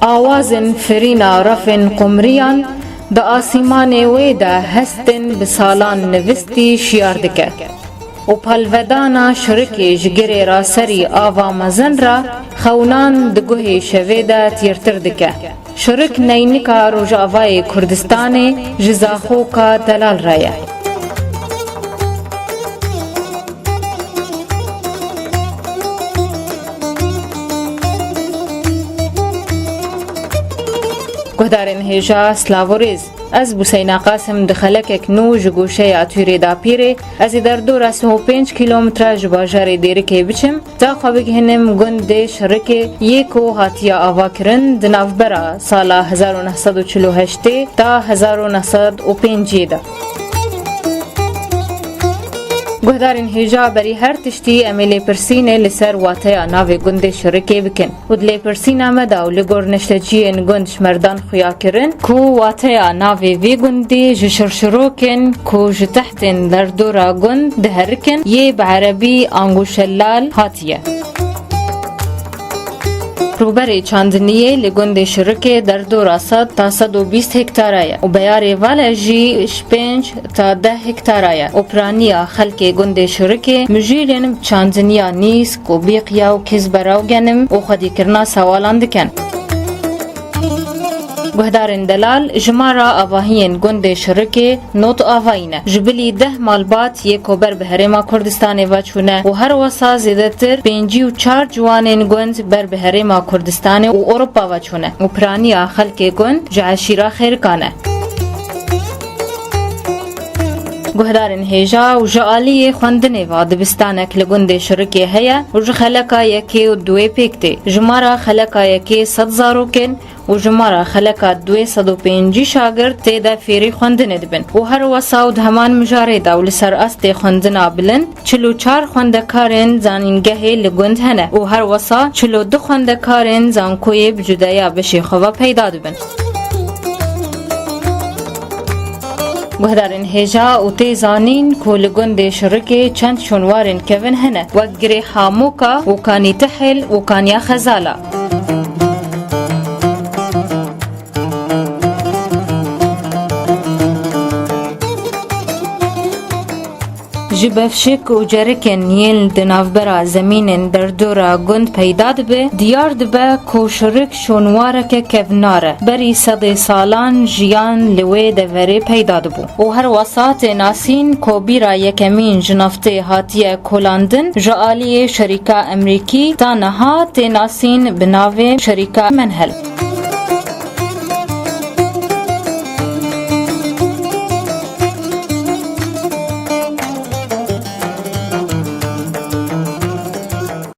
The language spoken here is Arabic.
آوازن فرینا رفن قمریان دا آسیمان ویدا هستن بسالان نوستی شیار دکه و پلودانا شرکی جگری را سری آوا مزن را خونان دگوه شویدا تیرتر دکه شرک نینکا روجاوای کردستان جزاخو کا دلال رایه گهدارن هیجا سلاوریز از بوسینا قاسم دخلکک نو جگوشه اتوری دا پیره از در دور 35 کیلومتر جباجار دیره که بچم تا خوابک هنم گند شرک یکو هاتیا آوا کرن دنافبرا سالا 1948 تا 1905 ده گهدارن هیجا بری هر تشتی امیلی پرسینه لسر واتیا ناوی گند شرکه بکن و دلی پرسینه مداو لگور نشتجین گند شمردان خویا کرن کو واتیا ناوی وی گندی جشرشرو کن کو جتحتن در دورا گند دهرکن یه بعربی آنگوشلال هاتیه روبری چاندنیه لگند شرکه در دور 100 تا 120 هکتارایه و بیاری والا جی 5 تا 10 هکتارایه و پرانیا خلک گند شرکه مجیلن چاندنیا نیس کو بیقیا و کز براو گنم و خودی کرنا سوالان دکن گهدارن دلال جمارا آواهین گند شرکه نوت آواینه جبلی 10 مالبات یک کوبر به هرما کردستان و چونه و هر وسا زیدتر 54 جوانین گند بر به هرما کردستان و اروپا و چونه و پرانیا خلک گند جعشیرا خیرکانه گهدارن هیجا و جعالی خوندنه و دبستانک لگند شرکه هیا و جخلقا یکی و دوی پیکته جمارا خلقا یکی 100 زاروکن و جمارا خلقا 250 شاگرد تیدا فیری خوندنه دبن و هر وسا و دهمان مجاره دا و لسر است خوندنا بلند 44 خوندکارن زانینگه لگند هنه و هر وسا 42 خوندکارن زانکوی بجدایا بشی خواه پیدا دبن گهدارن هیجا و تیزانین کول گند شرکه چند شنوارن کون هنه و گری حاموکا و کانی تحل و کانیا خزالا جبفشک و جرکن یل دنافبرا زمینن در دورا گند پیدا دبه دیار دبه کو شرک شونوارک کوناره بری صد سالان جیان لوی دوری پیدا دبو و هر وسط ناسین کو بیرا یکمین جنافته هاتیه کولاندن جعالی شریکا امریکی تا نها تناسین بناوه شریکا منهل